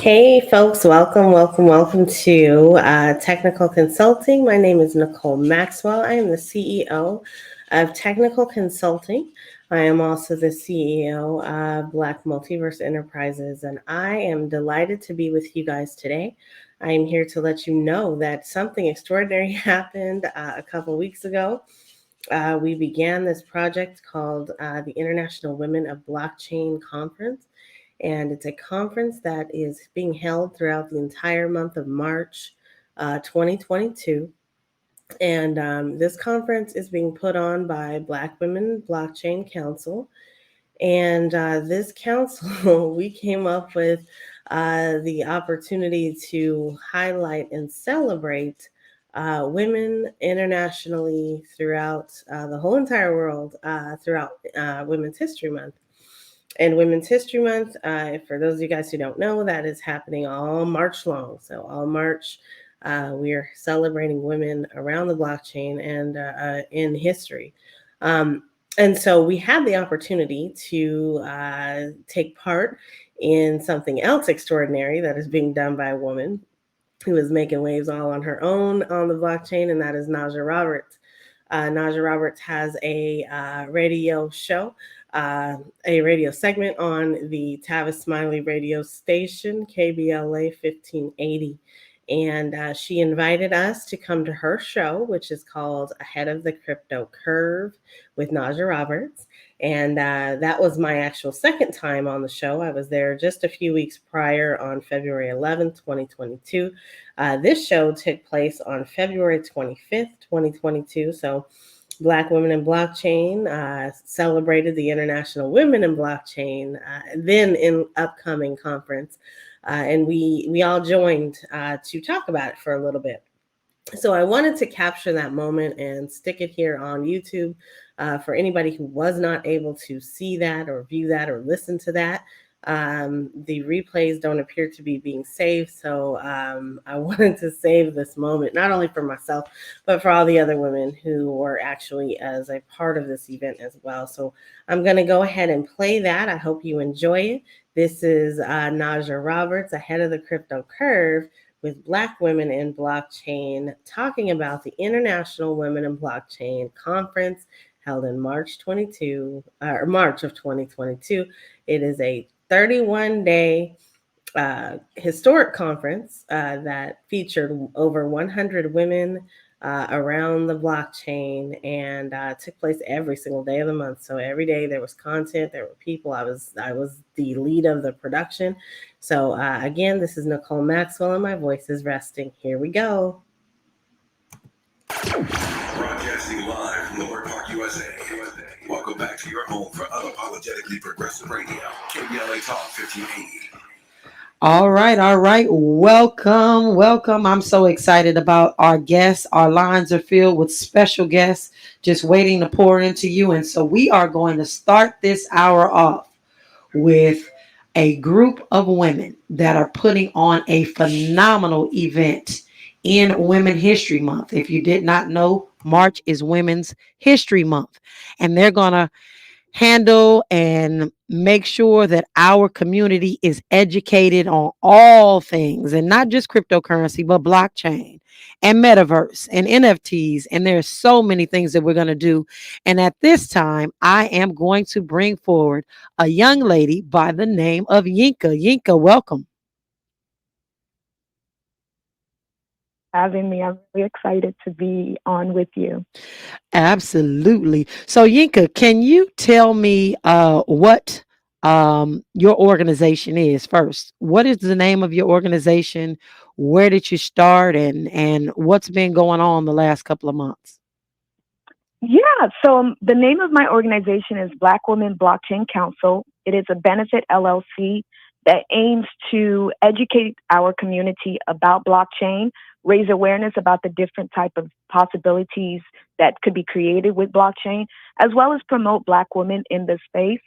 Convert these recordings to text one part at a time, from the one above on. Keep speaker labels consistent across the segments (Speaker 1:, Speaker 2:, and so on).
Speaker 1: Hey folks, welcome to Technical Consulting. My name is Nicole Maxwell. I am the CEO of Technical Consulting. I am also the CEO of Black Multiverse Enterprises, and I am delighted to be with you guys today. I am here to let you know that something extraordinary happened a couple weeks ago. We began this project called the International Women of Blockchain Conference. And it's a conference that is being held throughout the entire month of March 2022. And this conference is being put on by Black Women Blockchain Council. And this council, we came up with the opportunity to highlight and celebrate women internationally throughout the whole entire world throughout Women's History Month. And Women's History Month, for those of you guys who don't know, that is happening all March long. So all March, we are celebrating women around the blockchain and in history. And so we had the opportunity to take part in something else extraordinary that is being done by a woman who is making waves all on her own on the blockchain, and that is Najah Roberts. Najah Roberts has a radio show, a radio segment on the Tavis Smiley radio station, KBLA 1580. And she invited us to come to her show, which is called Ahead of the Crypto Curve with Najah Roberts. And that was my actual second time on the show. I was there just a few weeks prior on February 11th, 2022. This show took place on February 25th, 2022. So Black Women in Blockchain celebrated the International Women in Blockchain, then in upcoming conference. And we all joined to talk about it for a little bit. So I wanted to capture that moment and stick it here on YouTube for anybody who was not able to see that or view that or listen to that. The replays don't appear to be being saved. So I wanted to save this moment, not only for myself, but for all the other women who were actually as a part of this event as well. So I'm going to go ahead and play that. I hope you enjoy it. This is Najah Roberts, Ahead of the Crypto Curve, with Black Women in Blockchain, talking about the International Women in Blockchain Conference held in March of 2022. It is a 31-day historic conference that featured over 100 women around the blockchain, and took place every single day of the month. So every day there was content, there were people. I was the lead of the production. So again, this is Nicole Maxwell, and my voice is resting. Here we go.
Speaker 2: Broadcasting live from Lower Park, USA. Welcome back to your home for unapologetically progressive radio, KBLA Talk 1580.
Speaker 3: All right. Welcome. I'm so excited about our guests. Our lines are filled with special guests just waiting to pour into you. And so we are going to start this hour off with a group of women that are putting on a phenomenal event in Women's History Month. If you did not know, March is Women's History Month, and they're going to handle and make sure that our community is educated on all things, and not just cryptocurrency, but blockchain and metaverse and NFTs. And there's so many things that we're going to do. And at this time, I am going to bring forward a young lady by the name of Yinka. Yinka, welcome.
Speaker 4: Having me. I'm really excited to be on with you.
Speaker 3: Absolutely. So Yinka, can you tell me what your organization is first? What is the name of your organization? Where did you start, and what's been going on the last couple of months?
Speaker 4: Yeah, so the name of my organization is Black Women Blockchain Council. It is a benefit LLC that aims to educate our community about blockchain, raise awareness about the different type of possibilities that could be created with blockchain, as well as promote Black women in the space.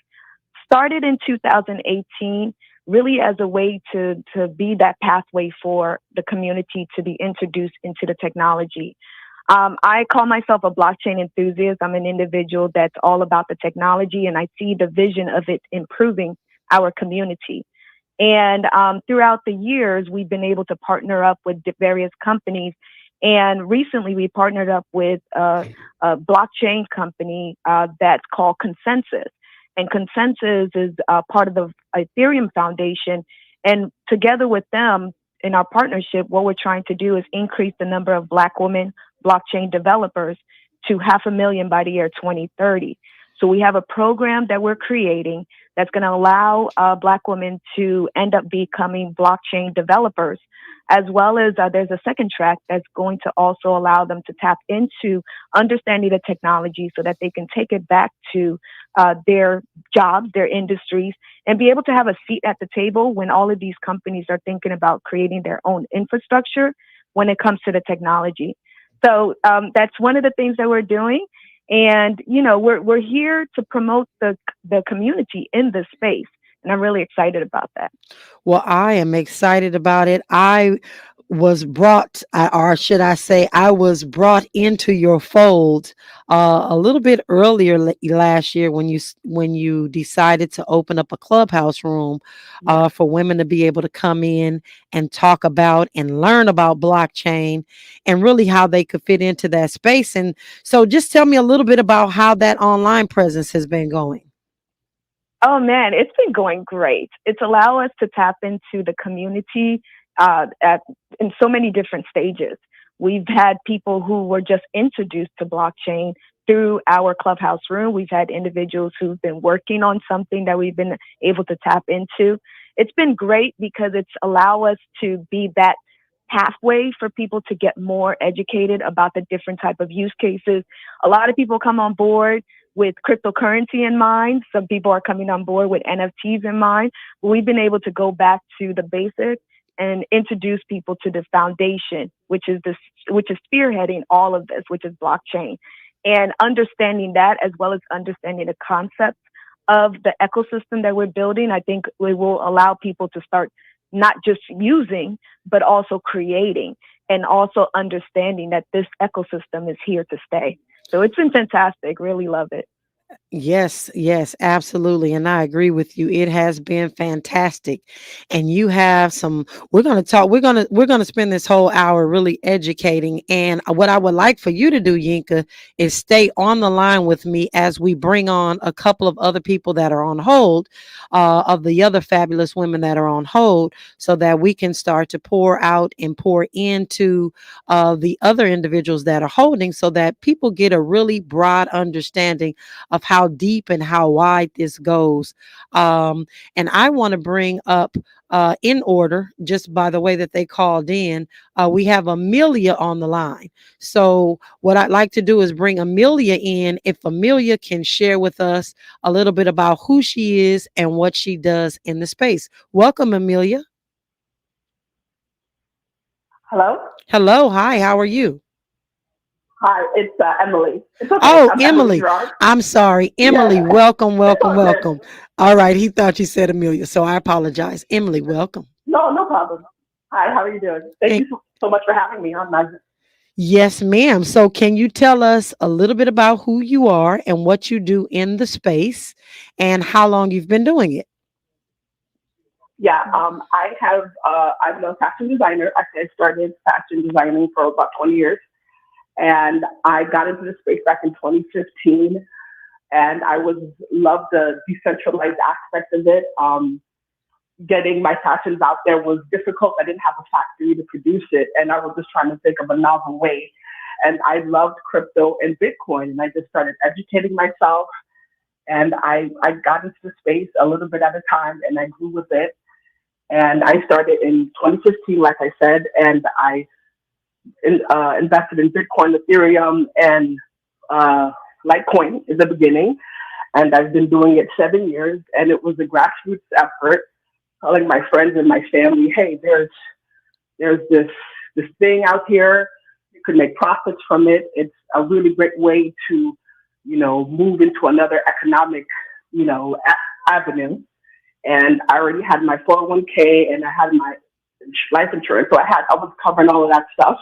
Speaker 4: Started in 2018, really as a way to be that pathway for the community to be introduced into the technology. I call myself a blockchain enthusiast. I'm an individual that's all about the technology, and I see the vision of it improving our community. And throughout the years, we've been able to partner up with various companies. And recently, we partnered up with a blockchain company that's called Consensus. And Consensus is part of the Ethereum Foundation. And together with them, in our partnership, what we're trying to do is increase the number of Black women blockchain developers to 500,000 by the year 2030. So we have a program that we're creating that's going to allow Black women to end up becoming blockchain developers, as well as there's a second track that's going to also allow them to tap into understanding the technology so that they can take it back to their jobs, their industries, and be able to have a seat at the table when all of these companies are thinking about creating their own infrastructure when it comes to the technology. So that's one of the things that we're doing. And, you know, we're here to promote the community in this space. And I'm really excited about that.
Speaker 3: Well, I am excited about it. I was brought, or should I say, I was brought into your fold a little bit earlier last year when you decided to open up a clubhouse room for women to be able to come in and talk about and learn about blockchain and really how they could fit into that space. And so, just tell me a little bit about how that online presence has been going.
Speaker 4: Oh man, it's been going great. It's allowed us to tap into the community in so many different stages. We've had people who were just introduced to blockchain through our clubhouse room. We've had individuals who've been working on something that we've been able to tap into. It's been great because it's allowed us to be that pathway for people to get more educated about the different type of use cases. A lot of people come on board with cryptocurrency in mind. Some people are coming on board with NFTs in mind. We've been able to go back to the basics and introduce people to the foundation, which is spearheading all of this, which is blockchain. And understanding that, as well as understanding the concepts of the ecosystem that we're building, I think we will allow people to start not just using, but also creating, and also understanding that this ecosystem is here to stay. So it's been fantastic. Really love it.
Speaker 3: Yes, yes, absolutely. And I agree with you. It has been fantastic. And you have some, we're going to spend this whole hour really educating. And what I would like for you to do, Yinka, is stay on the line with me as we bring on a couple of other people that are on hold, of the other fabulous women that are on hold, so that we can start to pour out and pour into the other individuals that are holding, so that people get a really broad understanding of how deep and how wide this goes. And I want to bring up, in order, just by the way that they called in, we have Amelia on the line. So what I'd like to do is bring Amelia in. If Amelia can share with us a little bit about who she is and what she does in the space. Welcome, Amelia.
Speaker 5: Hello?
Speaker 3: Hello. Hi. How are you?
Speaker 5: Hi, it's Emily. It's okay.
Speaker 3: Oh,
Speaker 5: I'm
Speaker 3: Emily.
Speaker 5: Gerard.
Speaker 3: I'm sorry. Emily,
Speaker 5: Yeah.
Speaker 3: welcome, welcome,
Speaker 5: It's all good.
Speaker 3: welcome. All right. He thought you said Amelia, so I apologize. Emily, welcome.
Speaker 5: No problem. Hi, how are you doing? Thank
Speaker 3: Eh,
Speaker 5: you so much for having me on Najah.
Speaker 3: Yes, ma'am. So can you tell us a little bit about who you are and what you do in the space and how long you've been doing it?
Speaker 5: Yeah, I'm a fashion designer. Actually, I started fashion designing for about 20 years. And I got into the space back in 2015. And I loved the decentralized aspect of it. Getting my fashions out there was difficult. I didn't have a factory to produce it, and I was just trying to think of a novel way. And I loved crypto and Bitcoin, and I just started educating myself. And I got into the space a little bit at a time, and I grew with it. And I started in 2015, like I said, and I invested in Bitcoin, Ethereum, and Litecoin in the beginning. And I've been doing it 7 years, and it was a grassroots effort, telling my friends and my family, hey, there's this thing out here. You can make profits from it. It's a really great way to, move into another economic, avenue. And I already had my 401k and I had my life insurance. So I was covering all of that stuff,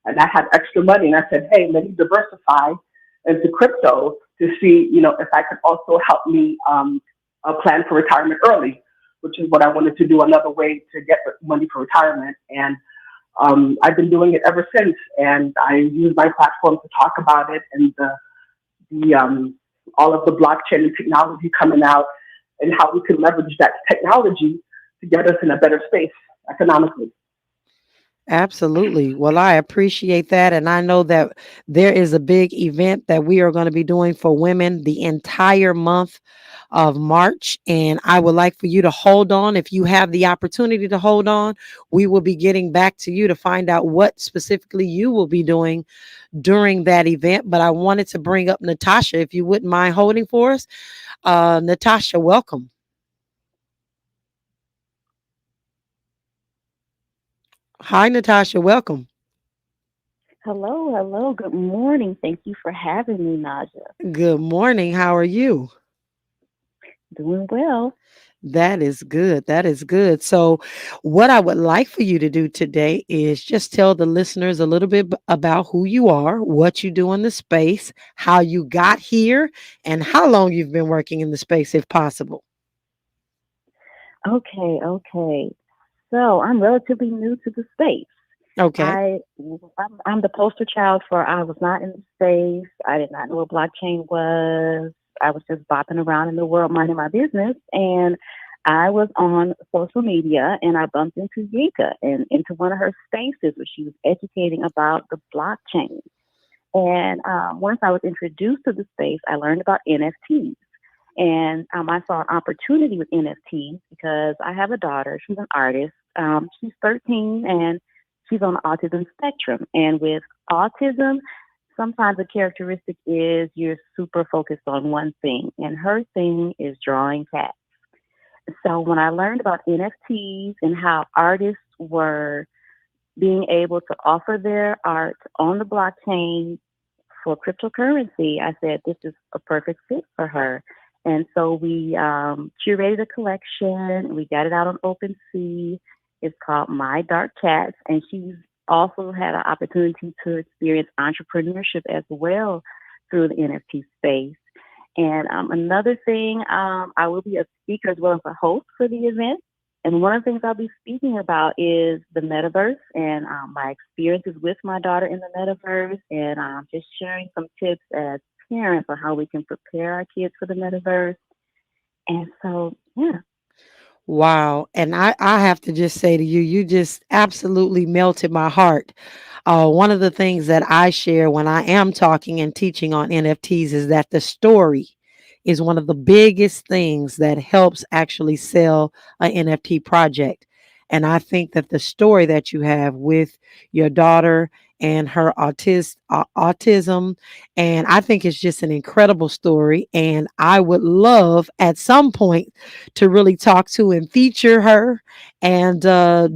Speaker 5: and I had extra money. And I said, hey, let me diversify into crypto to see, if I could also help me plan for retirement early. which is what I wanted to do, another way to get money for retirement. And I've been doing it ever since. And I use my platform to talk about it and the all of the blockchain and technology coming out and how we can leverage that technology to get us in a better space economically.
Speaker 3: Absolutely. Well, I appreciate that. And I know that there is a big event that we are going to be doing for women the entire month of March. And I would like for you to hold on. If you have the opportunity to hold on, we will be getting back to you to find out what specifically you will be doing during that event. But I wanted to bring up Natasha, if you wouldn't mind holding for us. Natasha, welcome. Hi, Natasha. Welcome.
Speaker 6: Hello, hello. Good morning. Thank you for having me, Najah.
Speaker 3: Good morning. How are you?
Speaker 6: Doing well.
Speaker 3: That is good. That is good. So, what I would like for you to do today is just tell the listeners a little bit about who you are, what you do in the space, how you got here, and how long you've been working in the space, if possible.
Speaker 6: Okay. So I'm relatively new to the space.
Speaker 3: Okay.
Speaker 6: I'm the poster child for I was not in the space. I did not know what blockchain was. I was just bopping around in the world minding my business, and I was on social media and I bumped into Yinka and into one of her spaces where she was educating about the blockchain. And once I was introduced to the space, I learned about NFTs. And I saw an opportunity with NFTs because I have a daughter. She's an artist. She's 13 and she's on the autism spectrum. And with autism, sometimes a characteristic is you're super focused on one thing. And her thing is drawing cats. So when I learned about NFTs and how artists were being able to offer their art on the blockchain for cryptocurrency, I said, this is a perfect fit for her. And so we curated a collection. We got it out on OpenSea. It's called My Dark Cats. And she's also had an opportunity to experience entrepreneurship as well through the NFT space. And another thing, I will be a speaker as well as a host for the event. And one of the things I'll be speaking about is the metaverse and my experiences with my daughter in the metaverse, and just sharing some tips as parents on how we can prepare our kids for the metaverse. And so, yeah.
Speaker 3: Wow. And I have to just say to you, you just absolutely melted my heart. One of the things that I share when I am talking and teaching on NFTs is that the story is one of the biggest things that helps actually sell an NFT project. And I think that the story that you have with your daughter and her autism, and I think it's just an incredible story. And I would love at some point to really talk to and feature her and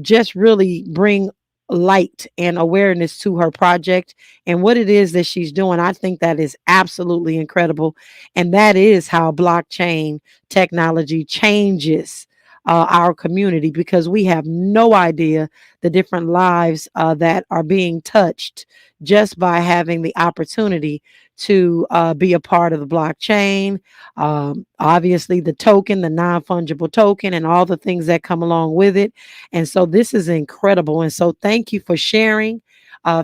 Speaker 3: just really bring light and awareness to her project and what it is that she's doing. I think that is absolutely incredible. And that is how blockchain technology changes our community, because we have no idea the different lives that are being touched just by having the opportunity to be a part of the blockchain. Obviously, the token, the non fungible token, and all the things that come along with it. And so this is incredible. And so thank you for sharing.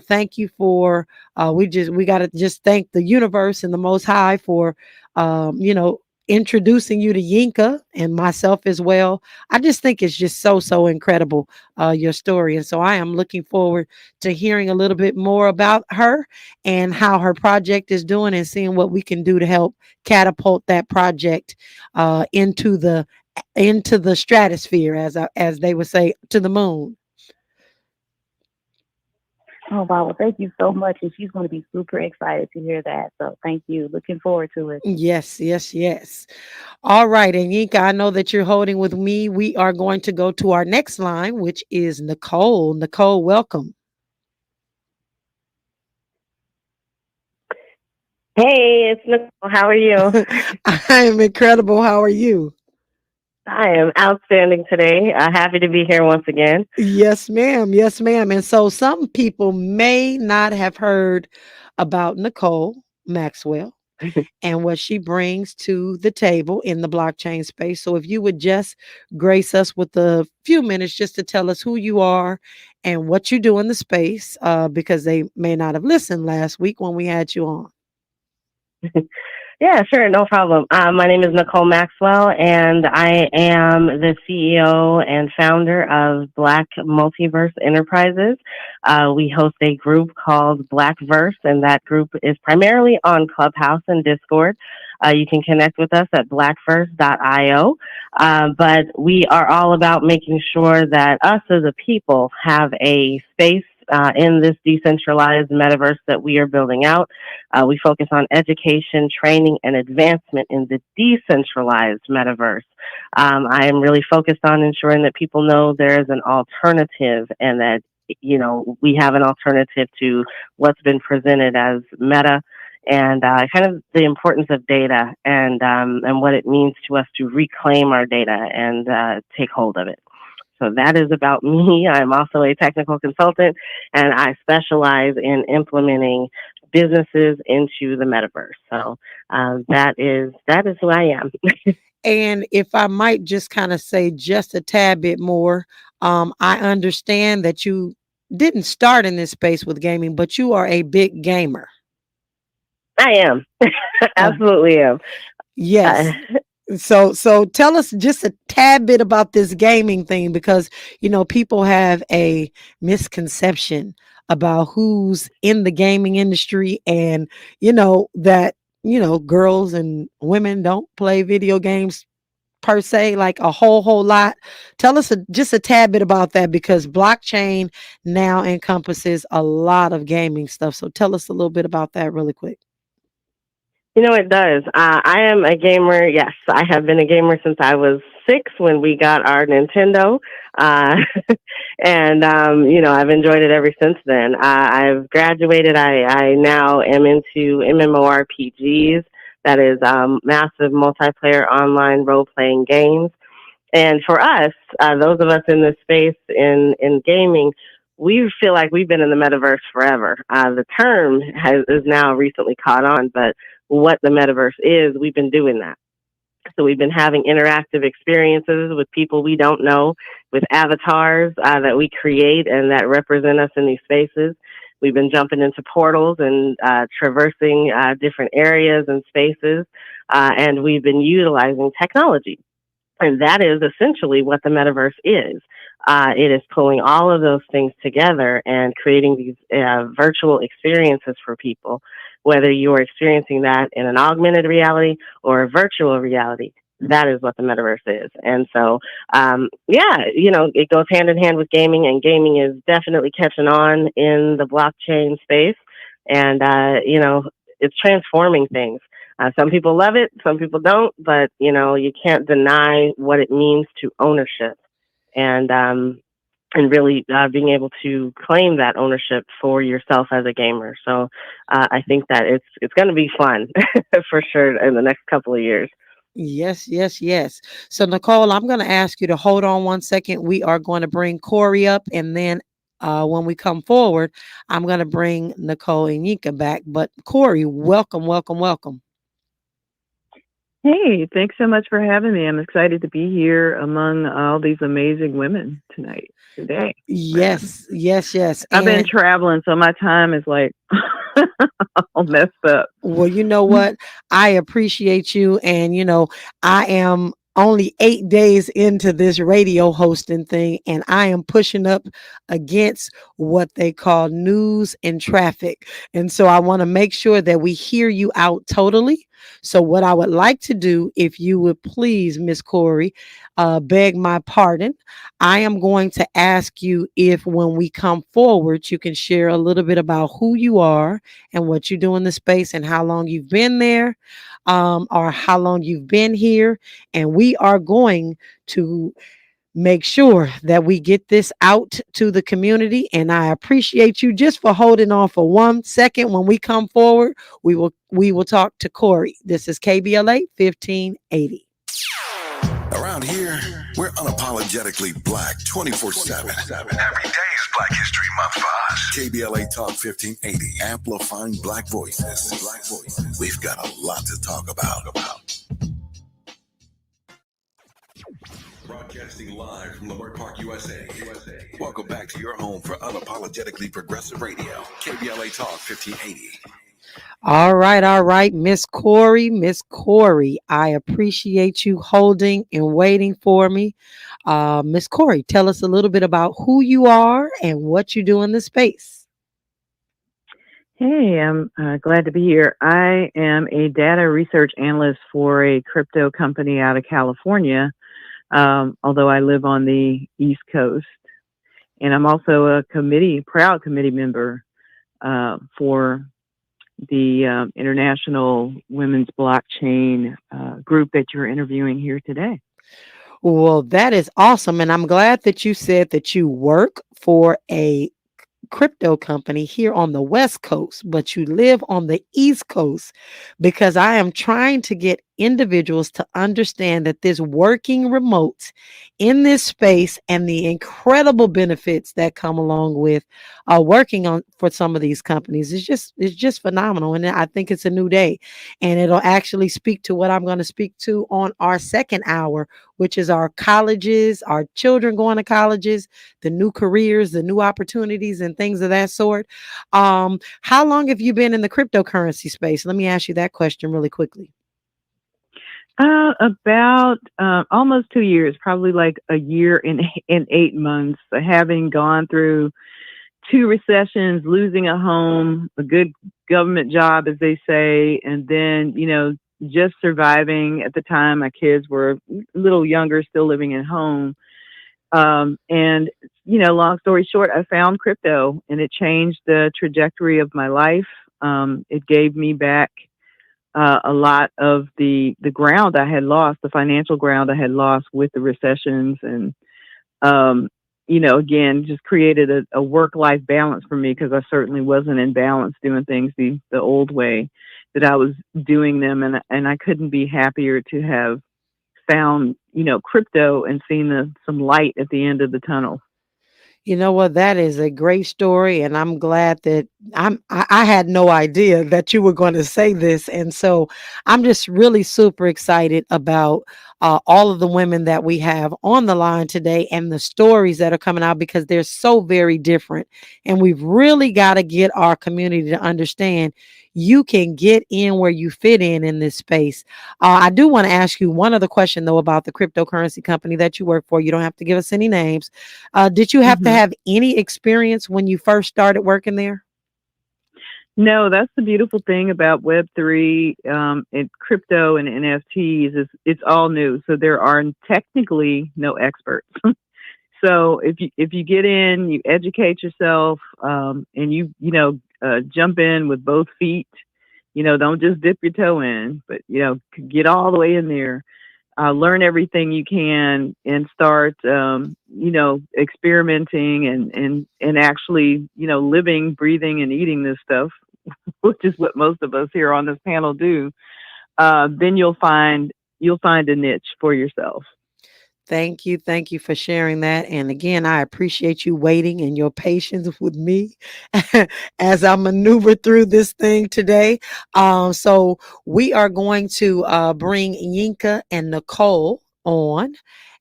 Speaker 3: Thank you for we got to just thank the universe and the Most High for introducing you to Yinka and myself as well. I just think it's just so incredible, your story. And so I am looking forward to hearing a little bit more about her and how her project is doing and seeing what we can do to help catapult that project into the stratosphere, as they would say, to the moon.
Speaker 6: Oh, wow. Well, thank you so much. And she's going to be super excited to hear that. So thank you. Looking forward to it.
Speaker 3: Yes. All right. And Yinka, I know that you're holding with me. We are going to go to our next line, which is Nicole. Nicole, welcome.
Speaker 7: Hey, it's Nicole. How are you?
Speaker 3: I am incredible. How are you?
Speaker 7: I am outstanding today. Happy to be here once again.
Speaker 3: Yes, ma'am. Yes, ma'am. And so some people may not have heard about NiKole Maxwell. and what she brings to the table in the blockchain space. So if you would just grace us with a few minutes just to tell us who you are and what you do in the space, because they may not have listened last week when we had you on.
Speaker 7: Yeah, sure, no problem. My name is Nicole Maxwell, and I am the CEO and founder of Black Multiverse Enterprises. We host a group called Blackverse, and that group is primarily on Clubhouse and Discord. You can connect with us at blackverse.io. But we are all about making sure that us as a people have a space in this decentralized metaverse that we are building out. We focus on education, training, and advancement in the decentralized metaverse. I am really focused on ensuring that people know there is an alternative and that, we have an alternative to what's been presented as meta, and kind of the importance of data and what it means to us to reclaim our data and take hold of it. So that is about me. I'm also a technical consultant, and I specialize in implementing businesses into the metaverse. So that is who I am.
Speaker 3: And if I might just kind of say just a tad bit more, I understand that you didn't start in this space with gaming, but you are a big gamer.
Speaker 7: I am. Absolutely am.
Speaker 3: Yes. So tell us just a tad bit about this gaming thing, because people have a misconception about who's in the gaming industry, and that girls and women don't play video games per se, like a whole lot. Tell us just a tad bit about that, because blockchain now encompasses a lot of gaming stuff. So tell us a little bit about that really quick.
Speaker 7: It does. I am a gamer. Yes, I have been a gamer since I was 6 when we got our Nintendo. And, I've enjoyed it ever since then. I've graduated. I now am into MMORPGs. That is massive multiplayer online role-playing games. And for us, those of us in this space in gaming, we feel like we've been in the metaverse forever. The term is now recently caught on, but what the metaverse is, we've been doing that. So we've been having interactive experiences with people we don't know, with avatars that we create and that represent us in these spaces. We've been jumping into portals and traversing different areas and spaces, and we've been utilizing technology. And that is essentially what the metaverse is. It is pulling all of those things together and creating these virtual experiences for people, whether you are experiencing that in an augmented reality or a virtual reality. That is what the metaverse is. And so, it goes hand in hand with gaming, and gaming is definitely catching on in the blockchain space. And, it's transforming things. Some people love it, some people don't, but you can't deny what it means to ownership, and really being able to claim that ownership for yourself as a gamer. So I think that it's going to be fun for sure in the next couple of years.
Speaker 3: Yes. So Nicole, I'm going to ask you to hold on one second. We are going to bring Corey up, and then when we come forward, I'm going to bring Nicole and Yinka back. But Corey, welcome.
Speaker 8: Hey, thanks so much for having me. I'm excited to be here among all these amazing women today.
Speaker 3: Yes.
Speaker 8: I've been traveling, so my time is like all messed up.
Speaker 3: Well, you know what? I appreciate you. And, I am only 8 days into this radio hosting thing, and I am pushing up against what they call news and traffic. And so I want to make sure that we hear you out totally. So what I would like to do, if you would please, Miss Corey, beg my pardon, I am going to ask you if when we come forward, you can share a little bit about who you are and what you do in the space and how long you've been there, or how long you've been here. And we are going to make sure that we get this out to the community. And I appreciate you just for holding on for 1 second. When we come forward, we will talk to Corey. This is KBLA 1580.
Speaker 2: Around here, we're unapologetically black 24/7. Every day is Black History Month for us. KBLA Talk 1580, amplifying Black voices. We've got a lot to talk about. Broadcasting live from Leimert Park, USA. Welcome back to your home for unapologetically progressive radio. KBLA Talk 1580.
Speaker 3: All right, Miss Corey, I appreciate you holding and waiting for me. Miss Corey, tell us a little bit about who you are and what you do in the space.
Speaker 8: Hey, I'm glad to be here. I am a data research analyst for a crypto company out of California, although I live on the East Coast. And I'm also a proud committee member for the International Women's Blockchain group that you're interviewing here today.
Speaker 3: Well, that is awesome. And I'm glad that you said that you work for a crypto company here on the West Coast, but you live on the East Coast, because I am trying to get individuals to understand that this working remote in this space and the incredible benefits that come along with working on for some of these companies is just phenomenal. And I think it's a new day, and it'll actually speak to what I'm going to speak to on our second hour, which is our colleges, our children going to colleges, the new careers, the new opportunities, and things of that sort. How long have you been in the cryptocurrency space? Let me ask you that question really quickly.
Speaker 8: About almost 2 years, probably like a year and 8 months, having gone through 2 recessions, losing a home, a good government job, as they say, and then, just surviving. At the time, my kids were a little younger, still living at home. And, long story short, I found crypto, and it changed the trajectory of my life. It gave me back a lot of the ground I had lost, the financial ground I had lost with the recessions. And, again, just created a work-life balance for me, because I certainly wasn't in balance doing things the old way that I was doing them. And I couldn't be happier to have found, crypto and seen some light at the end of the tunnel.
Speaker 3: You know what? That is a great story, and I'm glad that I had no idea that you were going to say this, and so I'm just really super excited about all of the women that we have on the line today and the stories that are coming out, because they're so very different, and we've really got to get our community to understand you can get in where you fit in this space. I do want to ask you one other question, though, about the cryptocurrency company that you work for. You don't have to give us any names. Did you have to have any experience when you first started working there?
Speaker 8: No, that's the beautiful thing about Web3 and crypto and NFTs is it's all new. So there are technically no experts. So if you get in, you educate yourself, and you jump in with both feet. Don't just dip your toe in, but get all the way in there. Learn everything you can and start, experimenting and actually, living, breathing, and eating this stuff, which is what most of us here on this panel do. Then you'll find a niche for yourself.
Speaker 3: Thank you for sharing that. And again, I appreciate you waiting and your patience with me as I maneuver through this thing today. So we are going to bring Yinka and NiKole on.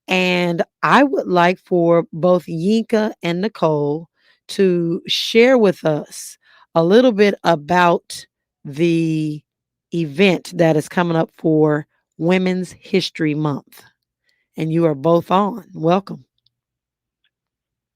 Speaker 3: And I would like for both Yinka and NiKole to share with us a little bit about the event that is coming up for Women's History Month. And you are both on. Welcome.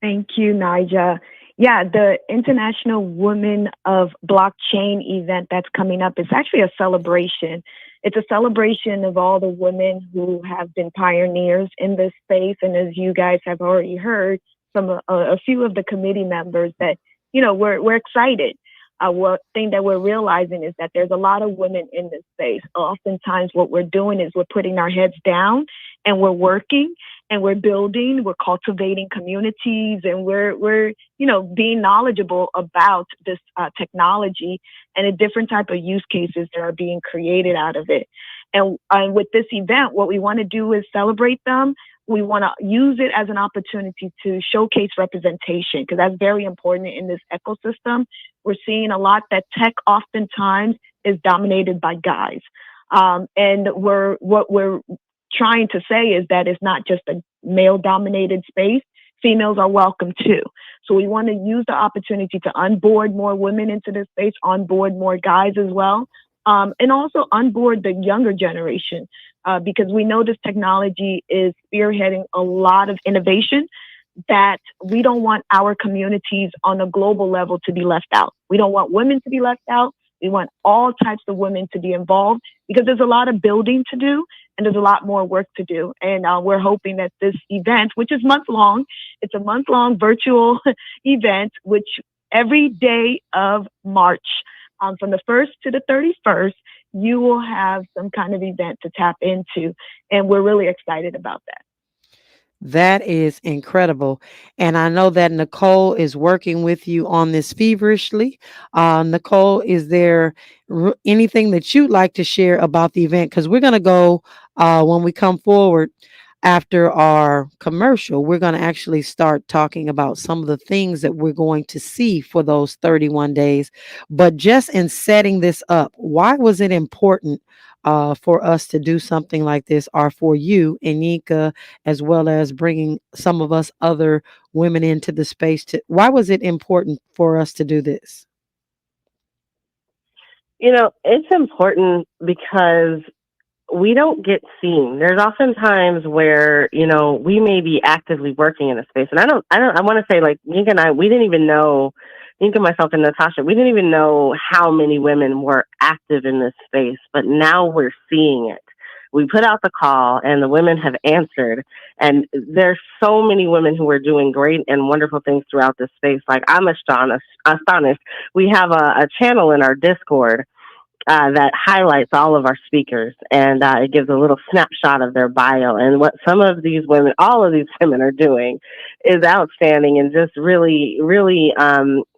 Speaker 4: Thank you, Najah. Yeah, the International Women of Blockchain event that's coming up is actually a celebration. It's a celebration of all the women who have been pioneers in this space. And as you guys have already heard from a few of the committee members that, we're excited. One thing that we're realizing is that there's a lot of women in this space. Oftentimes what we're doing is we're putting our heads down and we're working and we're building, we're cultivating communities, and we're being knowledgeable about this technology and the different type of use cases that are being created out of it. And with this event, what we want to do is celebrate them, we want to use it as an opportunity to showcase representation, because that's very important in this ecosystem. We're seeing a lot that tech oftentimes is dominated by guys. And what we're trying to say is that it's not just a male-dominated space. Females are welcome too. So we want to use the opportunity to onboard more women into this space, onboard more guys as well, and also onboard the younger generation, because we know this technology is spearheading a lot of innovation that we don't want our communities on a global level to be left out. We don't want women to be left out. We want all types of women to be involved, because there's a lot of building to do and there's a lot more work to do. And we're hoping that this event, which is month-long, it's a month-long virtual event, which every day of March, from the 1st to the 31st, you will have some kind of event to tap into. And we're really excited about that.
Speaker 3: That is incredible. And I know that NiKole is working with you on this feverishly. NiKole, is there anything that you'd like to share about the event? Because we're going to go, when we come forward after our commercial, we're going to actually start talking about some of the things that we're going to see for those 31 days. But just in setting this up, why was it important for us to do something like this, or for you, Anika, as well as bringing some of us other women into the space? Why was it important for us to do this?
Speaker 7: It's important because we don't get seen. There's often times where, we may be actively working in a space. And I want to say, like, Nika and I, we didn't even know, Nika, myself, and Natasha, we didn't even know how many women were active in this space, but now we're seeing it. We put out the call and the women have answered, and there's so many women who are doing great and wonderful things throughout this space. Like, I'm astonished. We have a channel in our Discord that highlights all of our speakers, and it gives a little snapshot of their bio. And what all of these women are doing is outstanding and just really, really,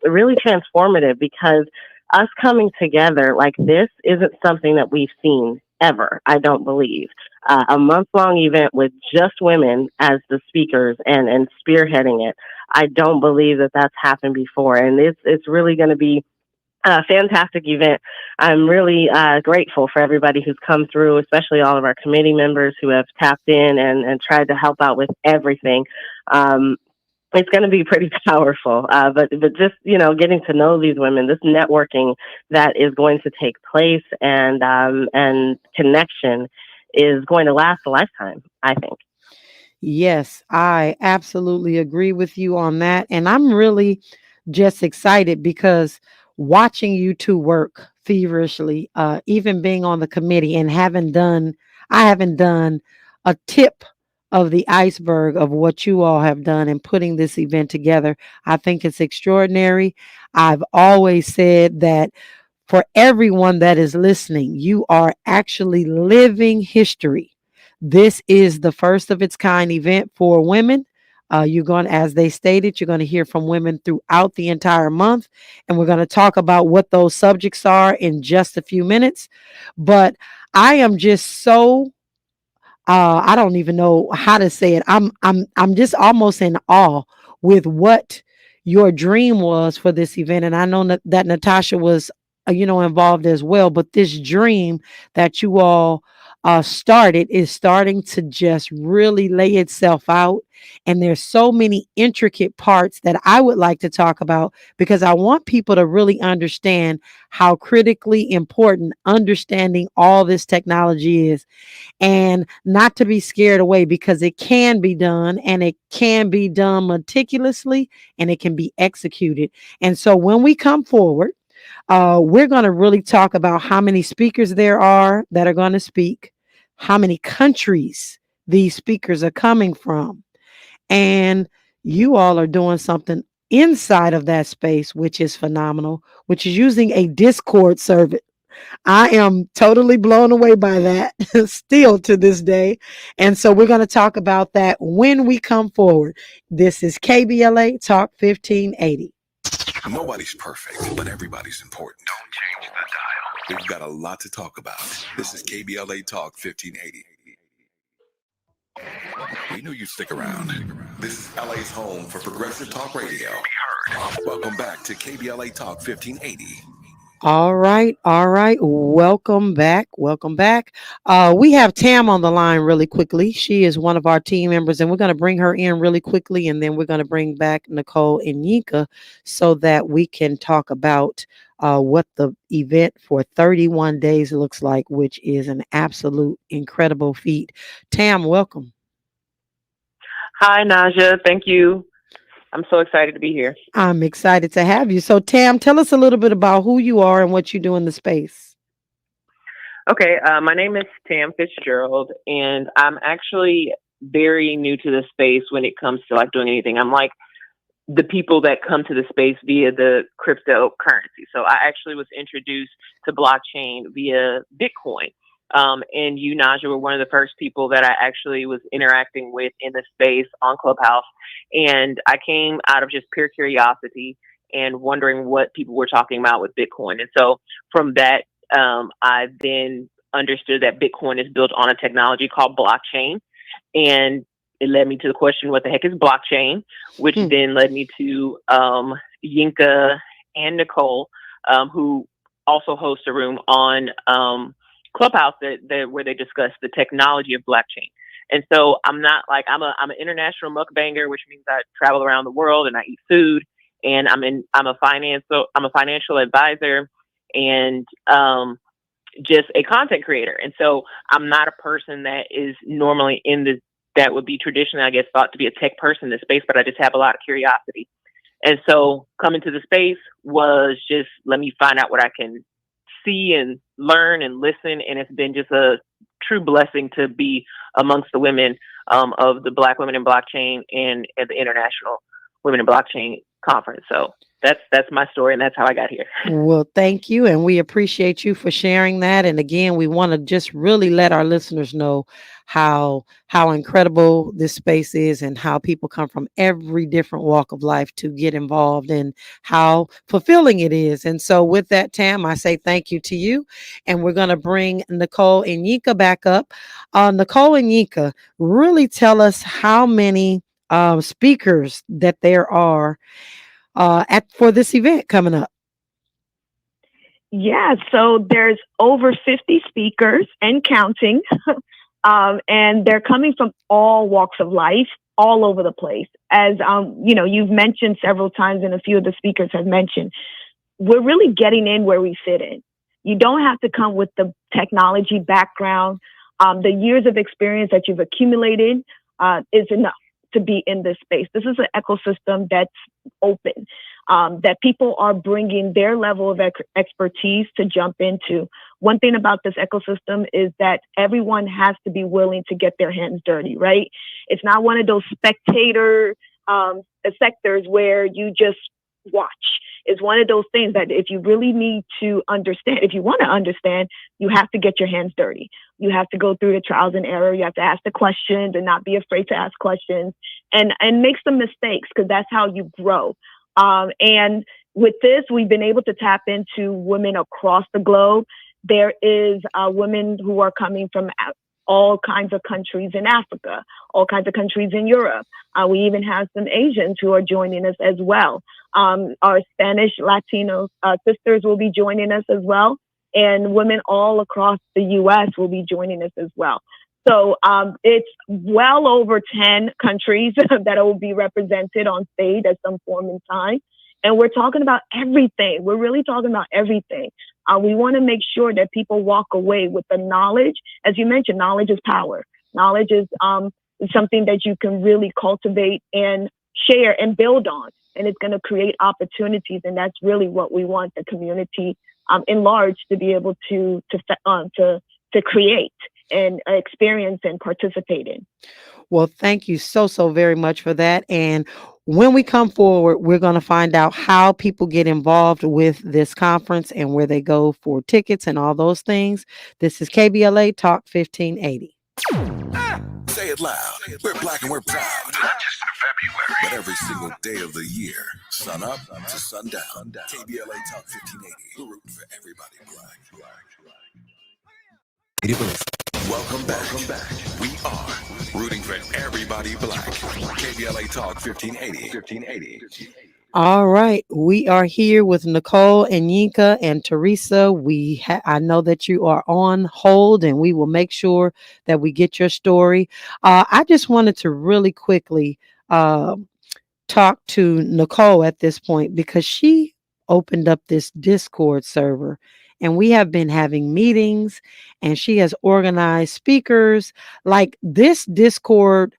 Speaker 7: really transformative, because us coming together like this isn't something that we've seen ever, I don't believe. A month-long event with just women as the speakers and spearheading it, I don't believe that that's happened before. And it's really going to be a fantastic event. I'm really grateful for everybody who's come through, especially all of our committee members who have tapped in and tried to help out with everything. It's going to be pretty powerful, but just, getting to know these women, this networking that is going to take place, and connection is going to last a lifetime, I think.
Speaker 3: Yes, I absolutely agree with you on that. And I'm really just excited because watching you two work feverishly, even being on the committee and I haven't done a tip of the iceberg of what you all have done in putting this event together. I think it's extraordinary. I've always said that for everyone that is listening, you are actually living history. This is the first of its kind event for women. You're going, as they stated, you're going to hear from women throughout the entire month. And we're going to talk about what those subjects are in just a few minutes. But I am just so, I don't even know how to say it. I'm just almost in awe with what your dream was for this event. And I know that Natasha was, involved as well. But this dream that you all started is starting to just really lay itself out. And there's so many intricate parts that I would like to talk about, because I want people to really understand how critically important understanding all this technology is, and not to be scared away, because it can be done, and it can be done meticulously, and it can be executed. And so when we come forward, we're going to really talk about how many speakers there are that are going to speak, how many countries these speakers are coming from. And you all are doing something inside of that space, which is phenomenal, which is using a Discord server. I am totally blown away by that still to this day. And so we're going to talk about that when we come forward. This is KBLA Talk 1580.
Speaker 2: Nobody's perfect, but everybody's important. Don't change the dial. We've got a lot to talk about. This is KBLA Talk 1580. We knew you'd stick around. This is LA's home for progressive talk radio. Welcome back to KBLA Talk 1580.
Speaker 3: All right. Welcome back. We have Tam on the line really quickly. She is one of our team members, and we're going to bring her in really quickly, and then we're going to bring back NiKole and Yinka so that we can talk about what the event for 31 days looks like, which is an absolute incredible feat. Tam, welcome.
Speaker 9: Hi, Najah. Thank you. I'm so excited to be here.
Speaker 3: I'm excited to have you. So, Tam, tell us a little bit about who you are and what you do in the space.
Speaker 9: Okay, my name is Tam Fitzgerald, and I'm actually very new to the space when it comes to like doing anything. I'm like the people that come to the space via the cryptocurrency. So I actually was introduced to blockchain via Bitcoin. And you, Najah, were one of the first people that I actually was interacting with in the space on Clubhouse. And I came out of just pure curiosity and wondering what people were talking about with Bitcoin. And so from that, I then understood that Bitcoin is built on a technology called blockchain. And it led me to the question, what the heck is blockchain? Which then led me to Yinka and NiKole, who also host a room on Clubhouse that where they discuss the technology of blockchain. And so I'm not like I'm an international mukbanger, which means I travel around the world and I eat food, and I'm a financial advisor and just a content creator. And so I'm not a person that is normally that would be traditionally, I guess, thought to be a tech person in this space, but I just have a lot of curiosity. And so coming to the space was just, let me find out what I can see and learn and listen. And it's been just a true blessing to be amongst the women of the Black Women in Blockchain and at the International Women in Blockchain Conference. So that's my story, and that's how I got here.
Speaker 3: Well, thank you, and we appreciate you for sharing that. And again, we want to just really let our listeners know how incredible this space is and how people come from every different walk of life to get involved and how fulfilling it is. And so with that, Tam, I say thank you to you. And we're going to bring NiKole and Yinka back up. NiKole and Yinka, really tell us how many speakers that there are for this event coming up.
Speaker 4: Yeah, so there's over 50 speakers and counting, and they're coming from all walks of life, all over the place. As you've mentioned several times, and a few of the speakers have mentioned, we're really getting in where we fit in. You don't have to come with the technology background. The years of experience that you've accumulated is enough to be in this space. This is an ecosystem that's open, that people are bringing their level of expertise to jump into. One thing about this ecosystem is that everyone has to be willing to get their hands dirty, right? It's not one of those spectator sectors where you just watch. It's one of those things that if you really need to understand, if you want to understand, you have to get your hands dirty. You have to go through the trials and error. You have to ask the questions and not be afraid to ask questions and make some mistakes, because that's how you grow. And with this, we've been able to tap into women across the globe. There is women who are coming from all kinds of countries in Africa, all kinds of countries in Europe. We even have some Asians who are joining us as well. Our Spanish Latino sisters will be joining us as well. And women all across the U.S. will be joining us as well. So it's well over 10 countries that will be represented on stage at some form in time. And we're talking about everything. We're really talking about everything. We want to make sure that people walk away with the knowledge. As you mentioned, knowledge is power. Knowledge is something that you can really cultivate and share and build on. And it's going to create opportunities. And that's really what we want the community in large to be able to create and experience and participate in.
Speaker 3: Well, thank you so very much for that. And when we come forward, we're going to find out how people get involved with this conference and where they go for tickets and all those things. This is KBLA Talk 1580.
Speaker 2: Say it loud. We're Black and we're proud. Not just in February, but every single day of the year. Sun up to sundown. KBLA Talk 1580. We're rooting for everybody Black. Welcome back. We are rooting for everybody black. KBLA Talk 1580.
Speaker 3: All right, we are here with Nicole and Yinka and Teresa. I know that you are on hold, and we will make sure that we get your story. I just wanted to really quickly talk to Nicole at this point because she opened up this Discord server, and we have been having meetings, and she has organized speakers. Like this Discord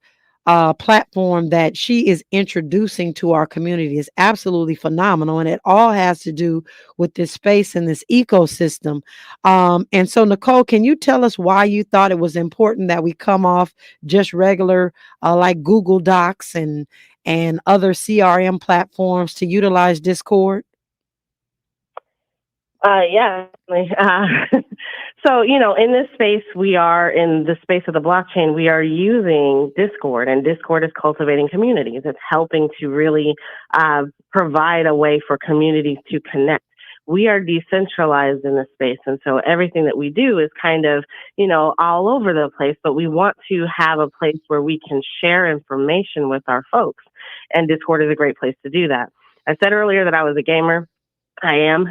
Speaker 3: platform that she is introducing to our community is absolutely phenomenal, and it all has to do with this space and this ecosystem. And so, Nicole, can you tell us why you thought it was important that we come off just regular like Google Docs and other CRM platforms to utilize Discord?
Speaker 7: Yeah. So, in this space, we are in the space of the blockchain. We are using Discord, and Discord is cultivating communities. It's helping to really provide a way for communities to connect. We are decentralized in this space. And so everything that we do is kind of, all over the place, but we want to have a place where we can share information with our folks. And Discord is a great place to do that. I said earlier that I was a gamer. I am,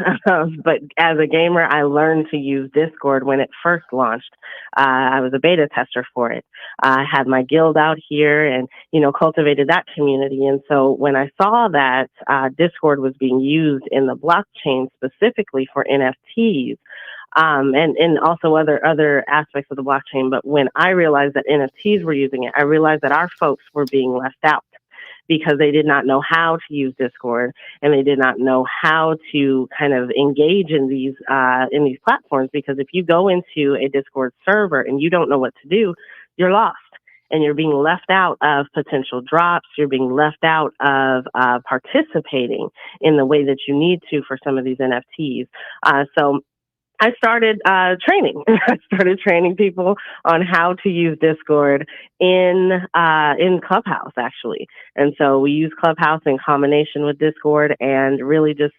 Speaker 7: but as a gamer, I learned to use Discord when it first launched. I was a beta tester for it. I had my guild out here and, cultivated that community. And so when I saw that Discord was being used in the blockchain specifically for NFTs, and also other aspects of the blockchain, but when I realized that NFTs were using it, I realized that our folks were being left out, because they did not know how to use Discord, and they did not know how to kind of engage in these platforms. Because if you go into a Discord server and you don't know what to do, you're lost, and you're being left out of potential drops. You're being left out of participating in the way that you need to for some of these NFTs. So I started training. I started training people on how to use Discord in Clubhouse, actually. And so we use Clubhouse in combination with Discord, and really just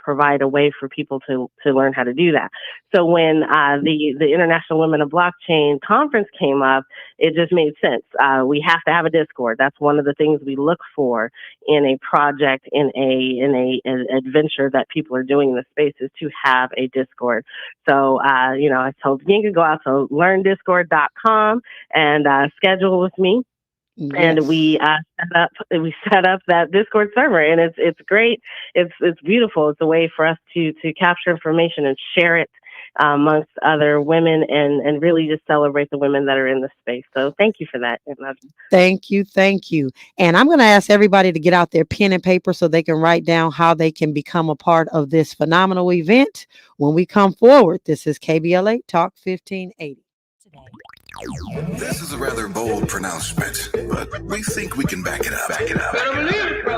Speaker 7: provide a way for people to learn how to do that. So when the International Women of Blockchain conference came up, it just made sense. We have to have a Discord. That's one of the things we look for in a project, in an adventure that people are doing in the space, is to have a Discord. So I told you to go out to learndiscord.com and schedule with me. Yes. And we set up that Discord server, and it's great. It's beautiful. It's a way for us to capture information and share it amongst other women, and really just celebrate the women that are in the space. So thank you for that.
Speaker 3: Thank you. And I'm going to ask everybody to get out their pen and paper so they can write down how they can become a part of this phenomenal event when we come forward. This is KBLA Talk 1580.
Speaker 2: This is a rather bold pronouncement, but we think we can back it up.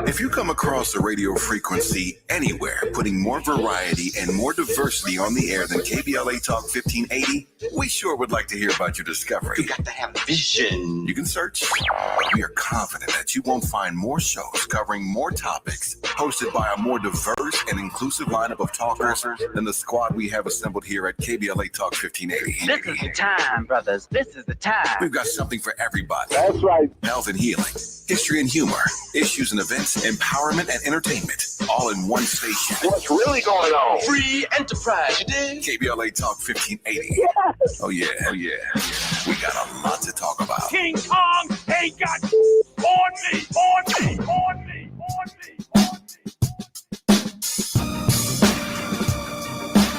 Speaker 2: If you come across a radio frequency anywhere putting more variety and more diversity on the air than KBLA Talk 1580, we sure would like to hear about your discovery. You got to have vision. You can search, but we are confident that you won't find more shows covering more topics, hosted by a more diverse and inclusive lineup of talkers than the squad we have assembled here at KBLA Talk 1580.
Speaker 10: This is the time, brothers. This is the time.
Speaker 2: We've got something for everybody.
Speaker 11: That's right.
Speaker 2: Health and healing, history and humor, issues and events, empowerment and entertainment, all in one station.
Speaker 11: What's really going on?
Speaker 10: Free enterprise, you dig?
Speaker 2: KBLA Talk 1580.
Speaker 11: Yes.
Speaker 2: Oh yeah. We got a lot to talk about.
Speaker 10: King Kong ain't got on me.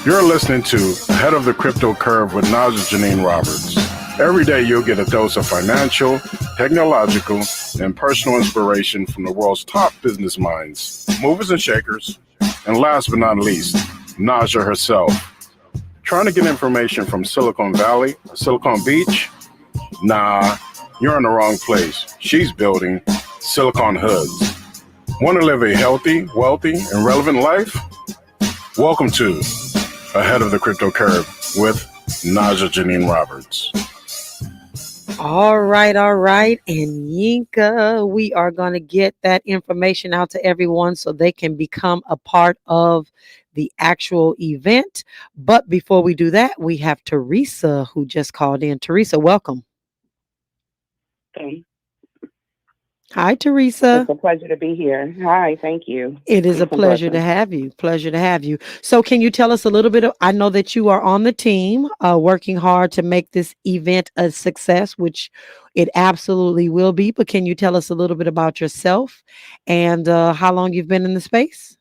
Speaker 11: You're listening to Head of the Crypto Curve with Najah Roberts. Every day you'll get a dose of financial, technological, and personal inspiration from the world's top business minds, movers and shakers, and last but not least, Najah herself. Trying to get information from Silicon Valley, Silicon Beach? Nah, you're in the wrong place. She's building Silicon Hoods. Want to live a healthy, wealthy, and relevant life? Welcome to Ahead of the Crypto Curve with Najah Roberts.
Speaker 3: All right. And Yinka, we are going to get that information out to everyone so they can become a part of the actual event. But before we do that, we have Teresa who just called in. Teresa, welcome.
Speaker 12: Okay.
Speaker 3: Hi, Teresa.
Speaker 12: It's a pleasure to be here. Hi, thank you.
Speaker 3: It is a
Speaker 12: Peace and
Speaker 3: pleasure to
Speaker 12: blessings.
Speaker 3: have you. Pleasure to have you. So can you tell us a little bit I know that you are on the team working hard to make this event a success, which it absolutely will be. But can you tell us a little bit about yourself and how long you've been in the space?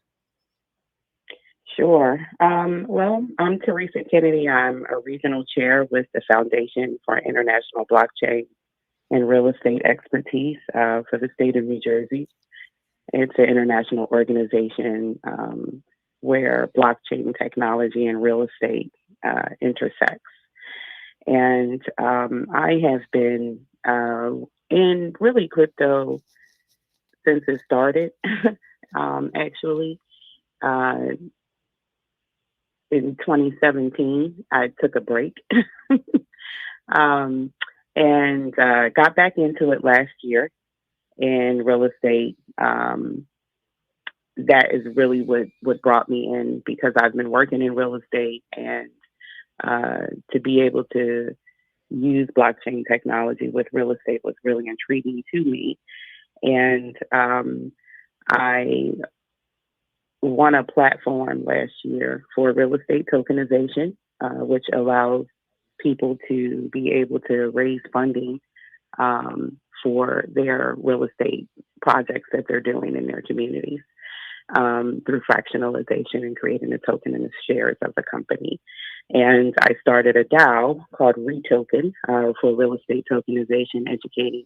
Speaker 12: Sure. Well, I'm Teresa Kennedy. I'm a regional chair with the Foundation for International Blockchain and Real Estate Expertise for the state of New Jersey. It's an international organization where blockchain technology and real estate intersects. And I have been in really crypto since it started, actually. In 2017, I took a break and got back into it last year in real estate. That is really what brought me in, because I've been working in real estate, and to be able to use blockchain technology with real estate was really intriguing to me. And I won a platform last year for real estate tokenization, which allows people to be able to raise funding for their real estate projects that they're doing in their communities through fractionalization and creating a token in the shares of the company. And I started a DAO called Retoken for real estate tokenization, educating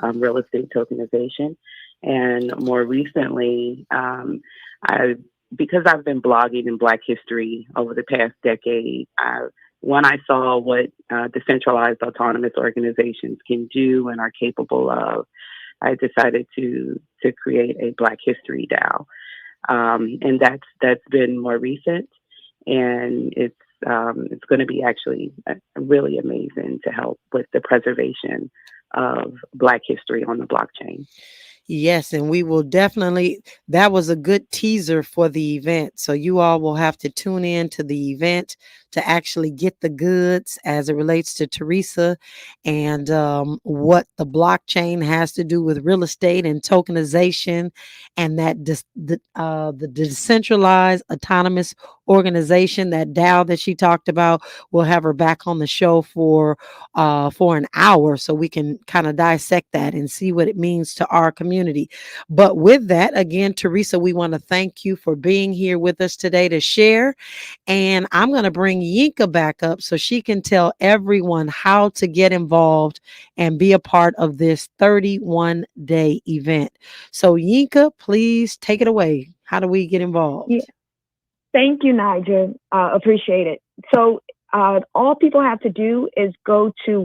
Speaker 12: on real estate tokenization. And more recently, because I've been blogging in Black history over the past decade, when I saw what decentralized autonomous organizations can do and are capable of, I decided to create a Black History DAO, and that's been more recent, and it's going to be actually really amazing to help with the preservation of Black history on the blockchain.
Speaker 3: Yes, and we will definitely, that was a good teaser for the event. So you all will have to tune in to the event to actually get the goods as it relates to Teresa and what the blockchain has to do with real estate and tokenization, and that the decentralized autonomous organization, that DAO that she talked about. We'll have her back on the show for an hour so we can kind of dissect that and see what it means to our community. But with that, again, Teresa, we want to thank you for being here with us today to share. And I'm going to bring Yinka back up so she can tell everyone how to get involved and be a part of this 31-day event. So Yinka, please take it away. How do we get involved?
Speaker 4: Yeah. Thank you, Najah. Appreciate it. So all people have to do is go to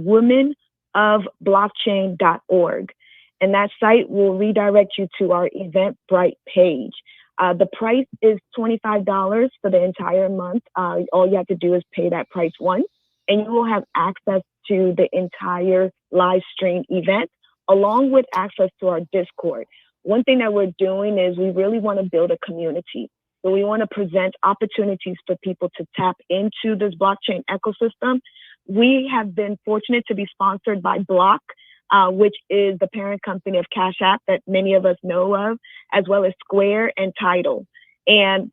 Speaker 4: womenofblockchain.org, and that site will redirect you to our Eventbrite page. The price is $25 for the entire month. All you have to do is pay that price once, and you will have access to the entire live stream event, along with access to our Discord. One thing that we're doing is we really want to build a community. So we want to present opportunities for people to tap into this blockchain ecosystem. We have been fortunate to be sponsored by Block, which is the parent company of Cash App that many of us know of, as well as Square and Tidal. And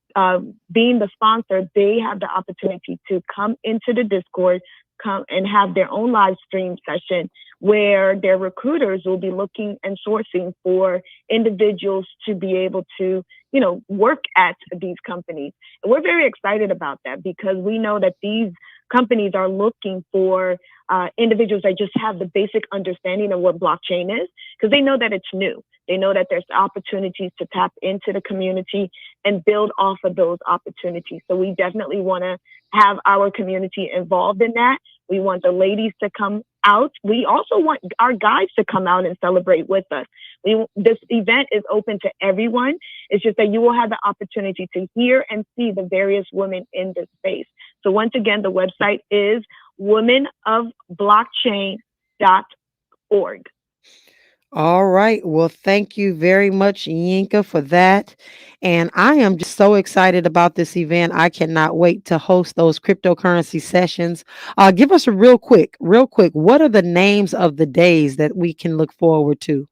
Speaker 4: being the sponsor, they have the opportunity to come into the Discord, come and have their own live stream session where their recruiters will be looking and sourcing for individuals to be able to, work at these companies. And we're very excited about that because we know that these companies are looking for individuals that just have the basic understanding of what blockchain is, because they know that it's new. They know that there's opportunities to tap into the community and build off of those opportunities. So we definitely want to have our community involved in that. We want the ladies to come out. We also want our guys to come out and celebrate with us. This event is open to everyone. It's just that you will have the opportunity to hear and see the various women in this space. So once again, the website is womenofblockchain.org.
Speaker 3: All right. Well, thank you very much, Yinka, for that. And I am just so excited about this event. I cannot wait to host those cryptocurrency sessions. Give us a real quick. What are the names of the days that we can look forward to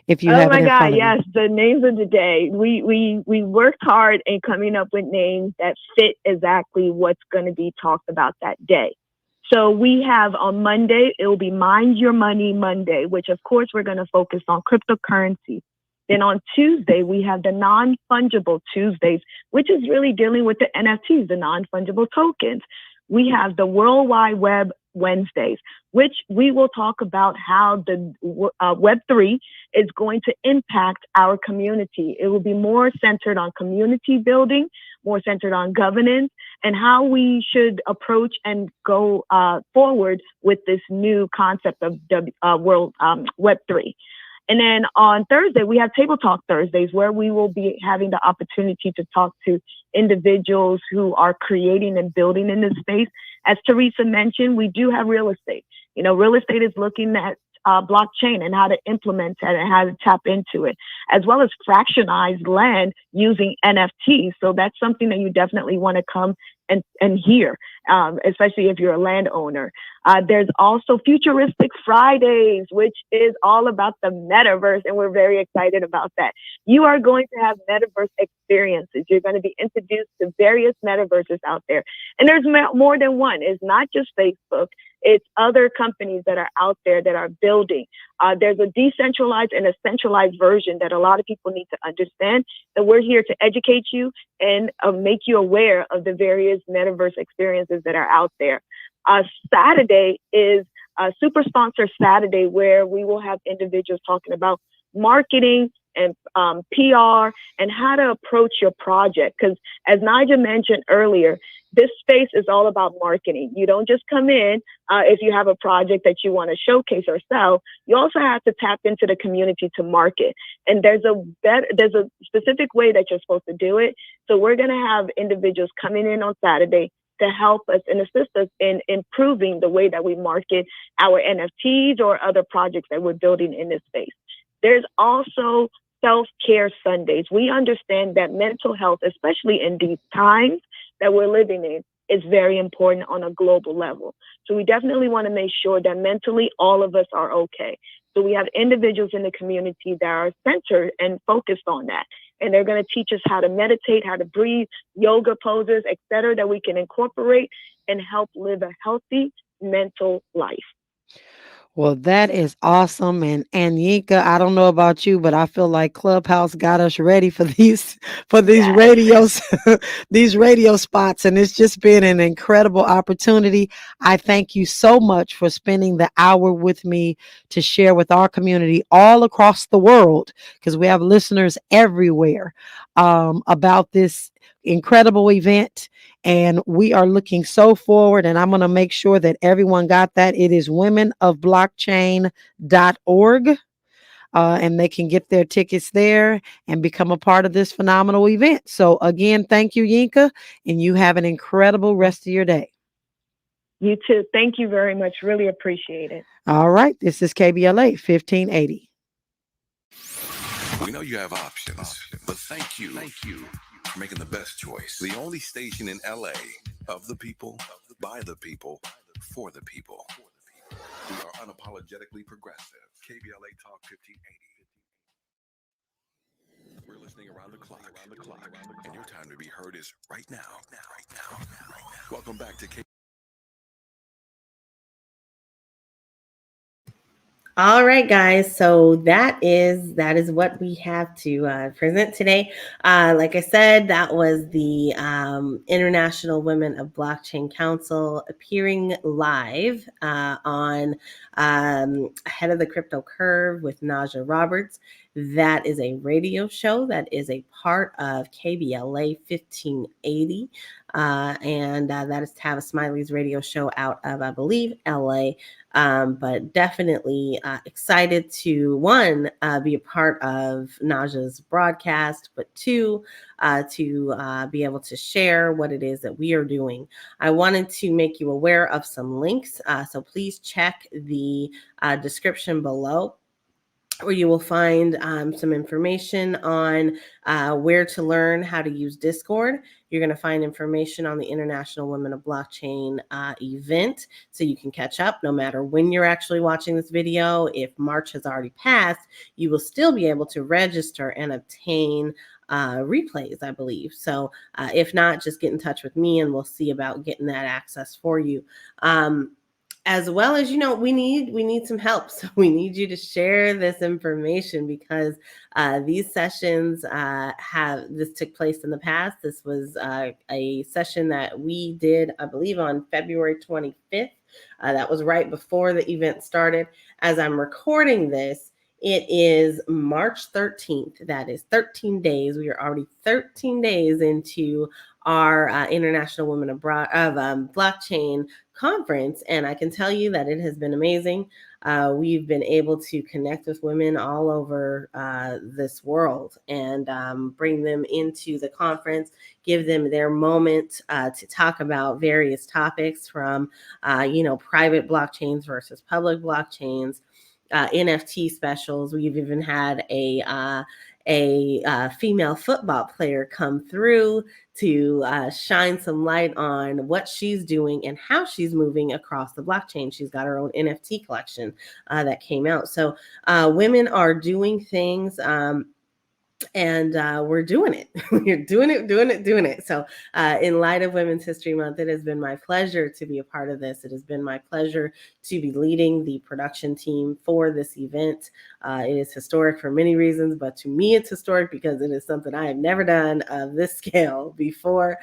Speaker 3: if you
Speaker 4: Oh
Speaker 3: have it
Speaker 4: my
Speaker 3: in
Speaker 4: God,
Speaker 3: front of you?
Speaker 4: yes, the names of the day. We worked hard in coming up with names that fit exactly what's going to be talked about that day. So we have on Monday, it will be Mind Your Money Monday, which of course we're going to focus on cryptocurrency. Then on Tuesday, we have the non-fungible Tuesdays, which is really dealing with the NFTs, the non-fungible tokens. We have the World Wide Web Wednesdays, which we will talk about how the Web3 is going to impact our community. It will be more centered on community building, more centered on governance, and how we should approach and go forward with this new concept of the world Web3. And then on Thursday, we have Table Talk Thursdays, where we will be having the opportunity to talk to individuals who are creating and building in this space. As Teresa mentioned, we do have real estate. You know, real estate is looking at blockchain and how to implement it and how to tap into it, as well as fractionized land using NFTs. So that's something that you definitely want to come and hear, especially if you're a landowner. There's also Futuristic Fridays, which is all about the metaverse, and we're very excited about that. You are going to have metaverse experiences. You're going to be introduced to various metaverses out there. And there's more than one. It's not just Facebook. It's other companies that are out there that are building. There's a decentralized and a centralized version that a lot of people need to understand, that we're here to educate you and make you aware of the various metaverse experiences that are out there. Saturday is a Super Sponsor Saturday, where we will have individuals talking about marketing and PR and how to approach your project. Because as Najah mentioned earlier, this space is all about marketing. You don't just come in if you have a project that you want to showcase or sell. You also have to tap into the community to market. And there's a specific way that you're supposed to do it. So we're going to have individuals coming in on Saturday to help us and assist us in improving the way that we market our NFTs or other projects that we're building in this space. There's also self-care Sundays. We understand that mental health, especially in these times that we're living in, is very important on a global level. So we definitely want to make sure that mentally all of us are okay. So we have individuals in the community that are centered and focused on that. And they're going to teach us how to meditate, how to breathe, yoga poses, et cetera, that we can incorporate and help live a healthy mental life.
Speaker 3: Well, that is awesome. And Yinka, I don't know about you, but I feel like Clubhouse got us ready for these
Speaker 4: Yes.
Speaker 3: radios, these radio spots. And it's just been an incredible opportunity. I thank you so much for spending the hour with me to share with our community all across the world, because we have listeners everywhere, about this incredible event. And we are looking so forward, and I'm going to make sure that everyone got that. It is womenofblockchain.org, and they can get their tickets there and become a part of this phenomenal event. So again, thank you, Yinka, and you have an incredible rest of your day.
Speaker 4: You too. Thank you very much. Really appreciate it.
Speaker 3: All right. This is KBLA 1580.
Speaker 2: We know you have options, but thank you for making the best choice. The only station in LA of the people, by the people, for the people. We are unapologetically progressive. KBLA Talk 1580. We're listening around the clock, and your time to be heard is right now. Welcome back to
Speaker 1: All right, guys. So that is what we have to present today. Like I said, that was the International Women of Blockchain Council appearing live on Ahead of the Crypto Curve with Najah Roberts. That is a radio show that is a part of KBLA 1580. And that is Tavis Smiley's radio show out of, I believe, LA. But definitely excited to, one, be a part of Najah's broadcast, but two, to be able to share what it is that we are doing. I wanted to make you aware of some links, so please check the description below. where you will find some information on where to learn how to use Discord. You're going to find information on the International Women of Blockchain event, so you can catch up no matter when you're actually watching this video. If March has already passed, you will still be able to register and obtain replays, I believe. So if not, just get in touch with me and we'll see about getting that access for you. As well as, we need some help. So we need you to share this information, because these sessions this took place in the past. This was a session that we did, I believe, on February 25th. That was right before the event started. As I'm recording this, it is March 13th. That is 13 days. We are already 13 days into our International Women of Blockchain conference, and I can tell you that it has been amazing. We've been able to connect with women all over this world and bring them into the conference, give them their moment to talk about various topics from, private blockchains versus public blockchains, NFT specials. We've even had a female football player come through to shine some light on what she's doing and how she's moving across the blockchain. She's got her own NFT collection that came out. So women are doing things. And we're doing it. We're doing it. So in light of Women's History Month, it has been my pleasure to be a part of this. It has been my pleasure to be leading the production team for this event. It is historic for many reasons, but to me, it's historic because it is something I have never done of this scale before.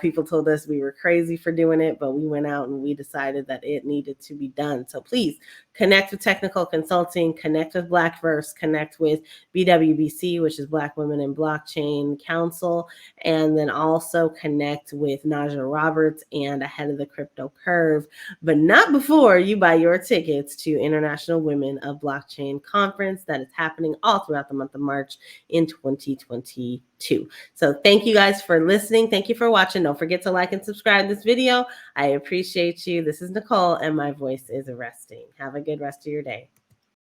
Speaker 1: People told us we were crazy for doing it, but we went out and we decided that it needed to be done. So please connect with Technikole Consulting, connect with Blackverse, connect with BWBC, which is Black Women in Blockchain Council, and then also connect with Najah Roberts and Ahead of the Crypto Curve, but not before you buy your tickets to International Women of Blockchain Conference that is happening all throughout the month of March in 2022. So thank you guys for listening. Thank you for watching. Don't forget to like and subscribe this video. I appreciate you. This is Nicole, and my voice is resting. Have a good rest of your day.